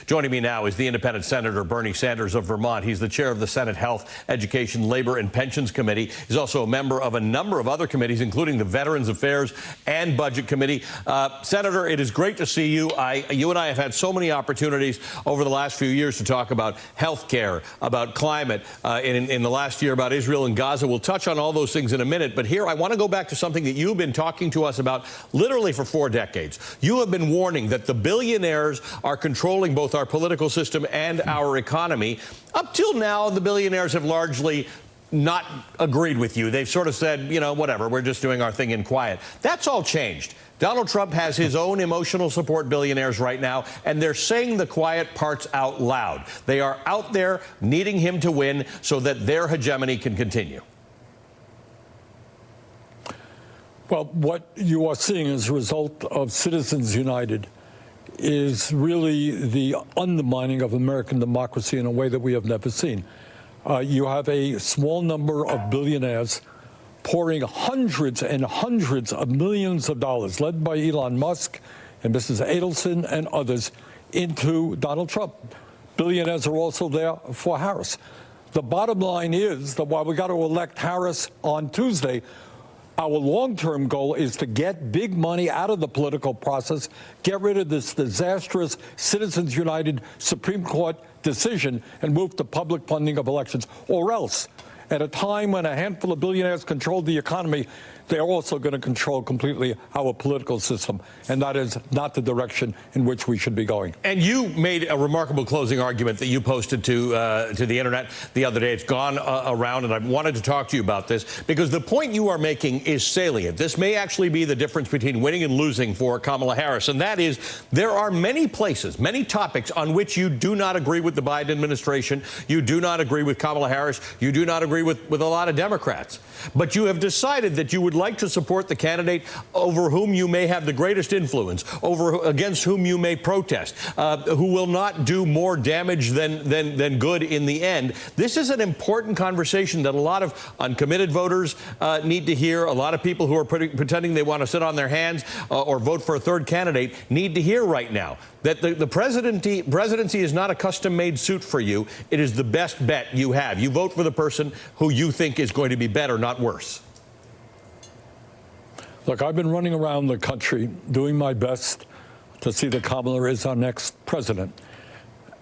Joining me now is the independent Senator Bernie Sanders of Vermont. He's the chair of the Senate Health, Education, Labor and Pensions Committee. He's also a member of a number of other committees, including the Veterans Affairs and Budget Committee. Senator, it is great to see you. You and I have had so many opportunities over the last few years to talk about health care, about climate, in the last year about Israel and Gaza. We'll touch on all those things in a minute. But here I want to go back to something that you've been talking to us about literally for 4 decades. You have been warning that the billionaires are controlling both our political system and our economy. Up till now, the billionaires have largely not agreed with you. They've sort of said, you know, whatever, we're just doing our thing in quiet. That's all changed. Donald Trump has his own emotional support billionaires right now, and they're saying the quiet parts out loud. They are out there needing him to win so that their hegemony can continue. Well, what you are seeing as a result of Citizens United is really the undermining of American democracy in a way that we have never seen. You have a small number of billionaires pouring hundreds and hundreds of millions of dollars, led by Elon Musk and Mrs. Adelson and others, into Donald Trump. Billionaires are also there for Harris. The bottom line is that while we got to elect Harris on Tuesday, our long-term goal is to get big money out of the political process, get rid of this disastrous Citizens United Supreme Court decision, and move to public funding of elections. Or else, at a time when a handful of billionaires control the economy, they're also going to control completely our political system. And that is not the direction in which we should be going. And you made a remarkable closing argument that you posted to the internet the other day. It's gone around, and I wanted to talk to you about this because the point you are making is salient. This may actually be the difference between winning and losing for Kamala Harris, and that is there are many places, many topics on which you do not agree with the Biden administration. You do not agree with Kamala Harris. You do not agree with a lot of Democrats. But you have decided that you would like to support the candidate over whom you may have the greatest influence, against whom you may protest, who will not do more damage than good in the end. This is an important conversation that a lot of uncommitted voters need to hear. A lot of people who are pretending they want to sit on their hands or vote for a third candidate need to hear right now that the presidency is not a custom-made suit for you. It is the best bet you have. You vote for the person who you think is going to be better, not worse. Look, I've been running around the country doing my best to see that Kamala is our next president.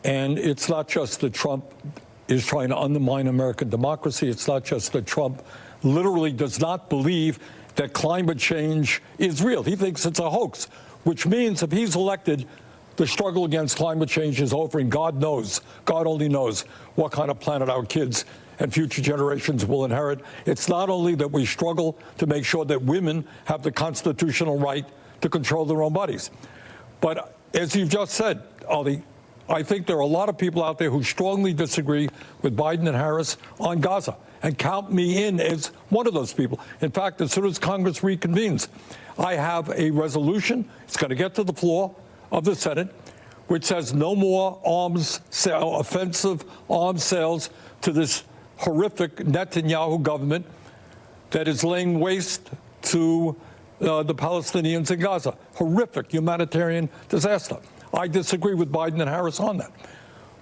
And it's not just that Trump is trying to undermine American democracy. It's not just that Trump literally does not believe that climate change is real. He thinks it's a hoax, which means if he's elected, the struggle against climate change is over, and God knows, God only knows what kind of planet our kids and future generations will inherit. It's not only that we struggle to make sure that women have the constitutional right to control their own bodies, but as you've just said, Ali, I think there are a lot of people out there who strongly disagree with Biden and Harris on Gaza, and count me in as one of those people. In fact, as soon as Congress reconvenes, I have a resolution. It's going to get to the floor of the Senate, which says no more offensive arms sales to this horrific Netanyahu government that is laying waste to the Palestinians in Gaza. Horrific humanitarian disaster. I disagree with Biden and Harris on that.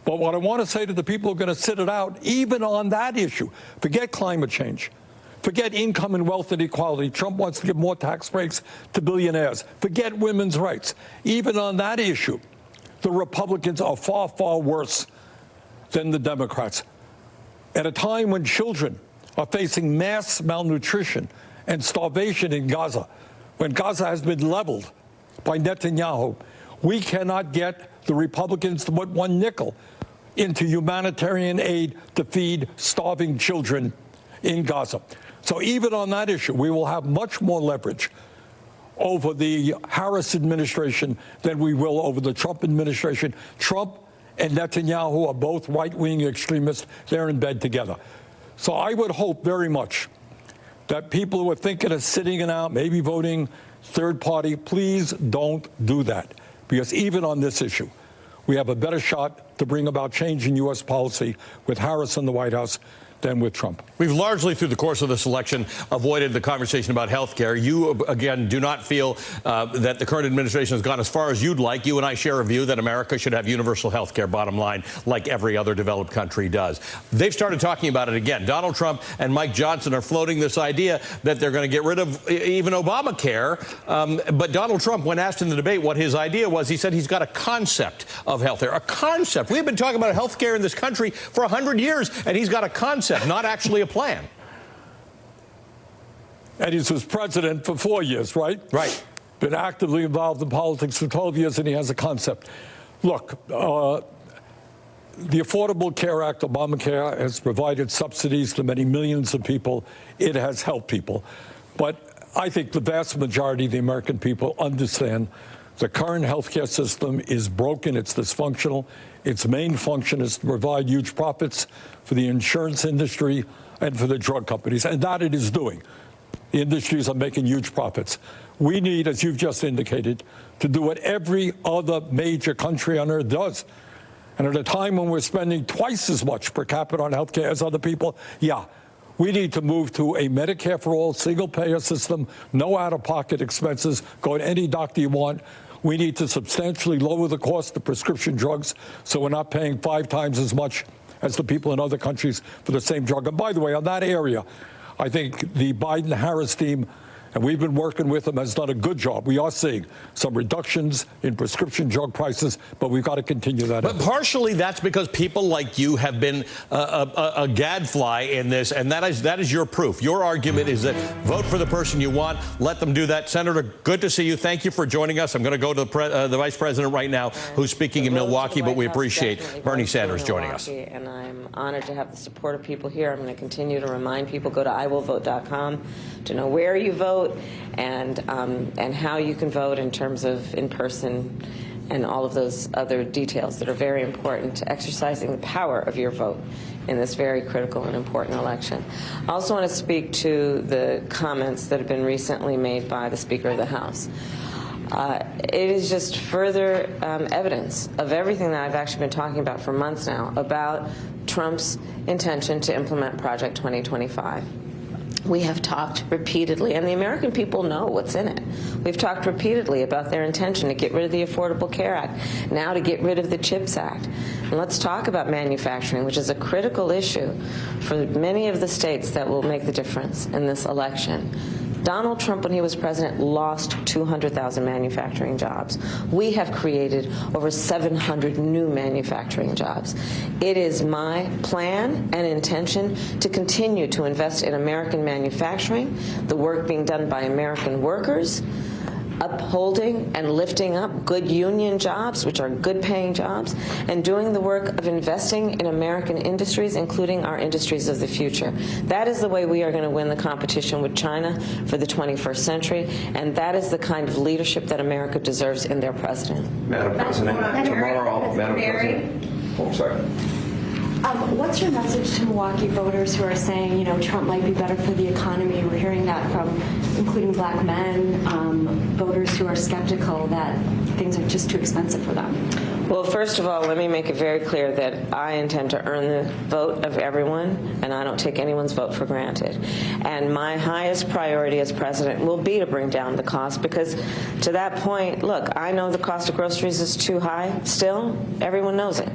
But what I want to say to the people who are going to sit it out, even on that issue, forget climate change. Forget income and wealth inequality. Trump wants to give more tax breaks to billionaires. Forget women's rights. Even on that issue, the Republicans are far, far worse than the Democrats. At a time when children are facing mass malnutrition and starvation in Gaza, when Gaza has been leveled by Netanyahu, we cannot get the Republicans to put one nickel into humanitarian aid to feed starving children in Gaza. So even on that issue, we will have much more leverage over the Harris administration than we will over the Trump administration. Trump and Netanyahu are both right-wing extremists. They're in bed together. So I would hope very much that people who are thinking of sitting it out, maybe voting third party, please don't do that. Because even on this issue, we have a better shot to bring about change in U.S. policy with Harris in the White House than with Trump. We've largely, through the course of this election, avoided the conversation about health care. You, again, do not feel that the current administration has gone as far as you'd like. You and I share a view that America should have universal health care, bottom line, like every other developed country does. They've started talking about it again. Donald Trump and Mike Johnson are floating this idea that they're going to get rid of even Obamacare. But Donald Trump, when asked in the debate what his idea was, he said he's got a concept of health care. A concept. We've been talking about health care in this country for 100 years, and he's got a concept, not actually a plan. And he was president for 4 years, right? Right. Been actively involved in politics for 12 years, and he has a concept. Look, the Affordable Care Act, Obamacare, has provided subsidies to many millions of people. It has helped people. But I think the vast majority of the American people understand the current healthcare system is broken. It's dysfunctional. Its main function is to provide huge profits for the insurance industry and for the drug companies, and that it is doing. The industries are making huge profits. We need, as you've just indicated, to do what every other major country on earth does. And at a time when we're spending twice as much per capita on healthcare as other people, we need to move to a Medicare for all, single-payer system, no out-of-pocket expenses, go to any doctor you want. We need to substantially lower the cost of prescription drugs so we're not paying 5 times as much as the people in other countries for the same drug. And by the way, on that area, I think the Biden-Harris team, and we've been working with them, has done a good job. We are seeing some reductions in prescription drug prices, but we've got to continue that. But partially that's because people like you have been a gadfly in this, and that is your proof. Your argument is that vote for the person you want, let them do that. Senator, good to see you. Thank you for joining us. I'm going to go to the Vice President right now, who's speaking in Milwaukee, but we appreciate Bernie Sanders joining us. And I'm honored to have the support of people here. I'm going to continue to remind people, go to iwillvote.com to know where you vote and how you can vote in terms of in-person and all of those other details that are very important to exercising the power of your vote in this very critical and important election. I also want to speak to the comments that have been recently made by the Speaker of the House. It is just further evidence of everything that I've actually been talking about for months now about Trump's intention to implement Project 2025. We have talked repeatedly, and the American people know what's in it. We've talked repeatedly about their intention to get rid of the Affordable Care Act, now to get rid of the CHIPS Act. And let's talk about manufacturing, which is a critical issue for many of the states that will make the difference in this election. Donald Trump, when he was president, lost 200,000 manufacturing jobs. We have created over 700 new manufacturing jobs. It is my plan and intention to continue to invest in American manufacturing, the work being done by American workers, upholding and lifting up good union jobs, which are good-paying jobs, and doing the work of investing in American industries, including our industries of the future. That is the way we are going to win the competition with China for the 21st century, and that is the kind of leadership that America deserves in their president. Madam President, tomorrow, Madam President. Oh, sorry. What's your message to Milwaukee voters who are saying, Trump might be better for the economy? We're hearing that from including black men, voters who are skeptical that things are just too expensive for them. Well, first of all, let me make it very clear that I intend to earn the vote of everyone, and I don't take anyone's vote for granted. And my highest priority as president will be to bring down the cost, because to that point, look, I know the cost of groceries is too high still. Everyone knows it.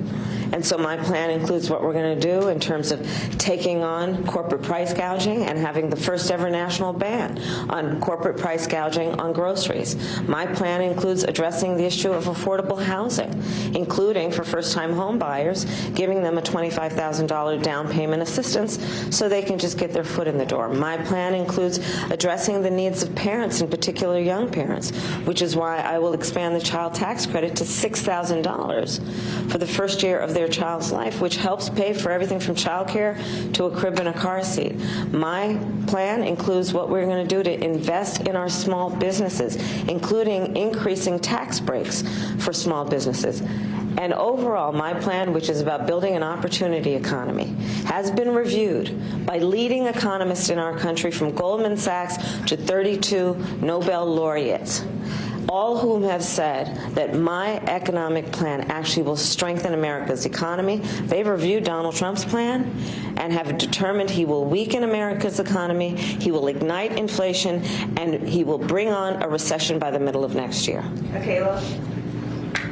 And so my plan includes what we're going to do in terms of taking on corporate price gouging and having the first ever national ban on corporate price gouging on groceries. My plan includes addressing the issue of affordable housing, including for first-time home buyers, giving them a $25,000 down payment assistance so they can just get their foot in the door. My plan includes addressing the needs of parents, in particular young parents, which is why I will expand the child tax credit to $6,000 for the first year of their child's life, which helps pay for everything from child care to a crib and a car seat. My plan includes what we're going to do to invest in our small businesses, including increasing tax breaks for small businesses. And overall, my plan, which is about building an opportunity economy, has been reviewed by leading economists in our country, from Goldman Sachs to 32 Nobel laureates. all whom have said that my economic plan actually will strengthen America's economy. They've reviewed Donald Trump's plan and have determined he will weaken America's economy, he will ignite inflation, and he will bring on a recession by the middle of next year. Okay, well,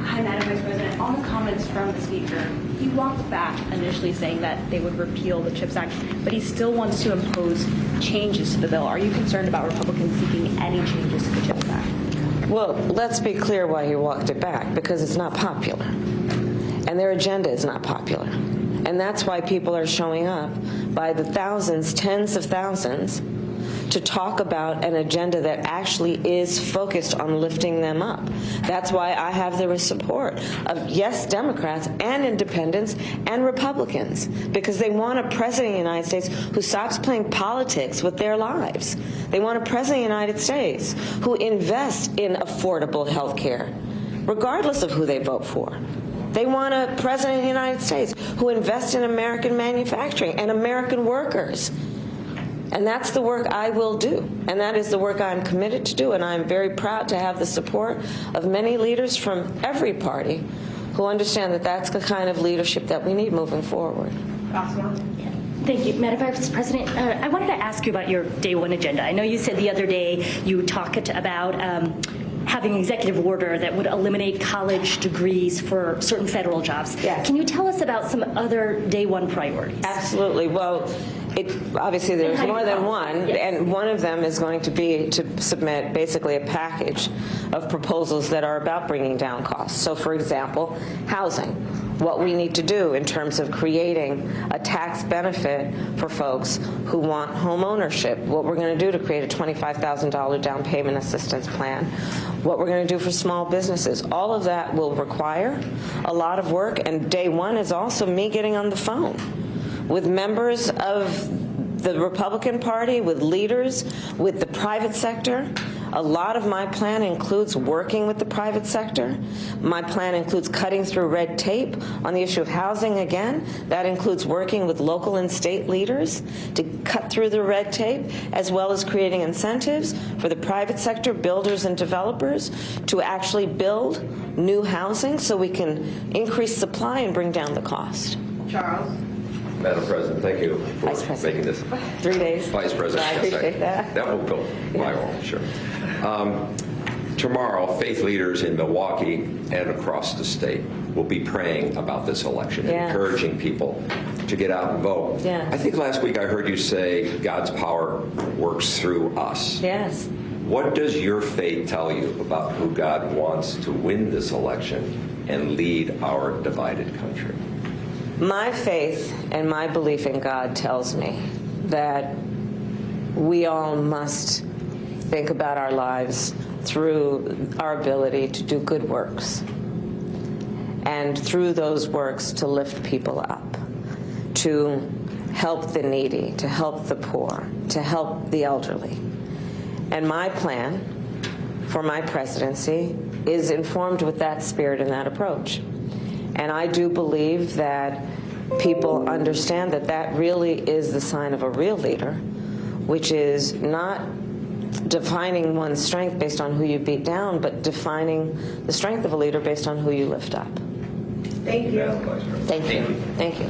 Hi, Madam Vice President. On the comments from the Speaker, he walked back initially saying that they would repeal the CHIPS Act, but he still wants to impose changes to the bill. Are you concerned about Republicans seeking any changes to the CHIPS Act? Well, let's be clear why he walked it back, because it's not popular. And their agenda is not popular. And that's why people are showing up by the thousands, tens of thousands, to talk about an agenda that actually is focused on lifting them up. That's why I have the support of, yes, Democrats and independents and Republicans, because they want a president of the United States who stops playing politics with their lives. They want a president of the United States who invests in affordable health care, regardless of who they vote for. They want a president of the United States who invests in American manufacturing and American workers. And that's the work I will do. And that is the work I'm committed to do. And I'm very proud to have the support of many leaders from every party who understand that that's the kind of leadership that we need moving forward. Thank you. Madam Vice President, I wanted to ask you about your day one agenda. I know you said the other day you talked about having an executive order that would eliminate college degrees for certain federal jobs. Yes. Can you tell us about some other day one priorities? Absolutely. Well, obviously there's more than one, yes. And one of them is going to be to submit basically a package of proposals that are about bringing down costs. So, for example, housing. What we need to do in terms of creating a tax benefit for folks who want home ownership, what we're going to do to create a $25,000 down payment assistance plan, what we're going to do for small businesses. All of that will require a lot of work, and day one is also me getting on the phone with members of the Republican Party, with leaders, with the private sector. A lot of my plan includes working with the private sector. My plan includes cutting through red tape on the issue of housing again. That includes working with local and state leaders to cut through the red tape, as well as creating incentives for the private sector, builders and developers, to actually build new housing so we can increase supply and bring down the cost. Charles. Madam President, thank you for Vice President. making this. 3 days. Vice President. I appreciate that. That will go viral, sure. Tomorrow, faith leaders in Milwaukee and across the state will be praying about this election and Yes. encouraging people to get out and vote. Yes. I think last week I heard you say God's power works through us. Yes. What does your faith tell you about who God wants to win this election and lead our divided country? My faith and my belief in God tells me that we all must think about our lives through our ability to do good works, and through those works to lift people up, to help the needy, to help the poor, to help the elderly. And my plan for my presidency is informed with that spirit and that approach. And I do believe that people understand that that really is the sign of a real leader, which is not defining one's strength based on who you beat down, but defining the strength of a leader based on who you lift up. Thank you. Thank you. Thank you.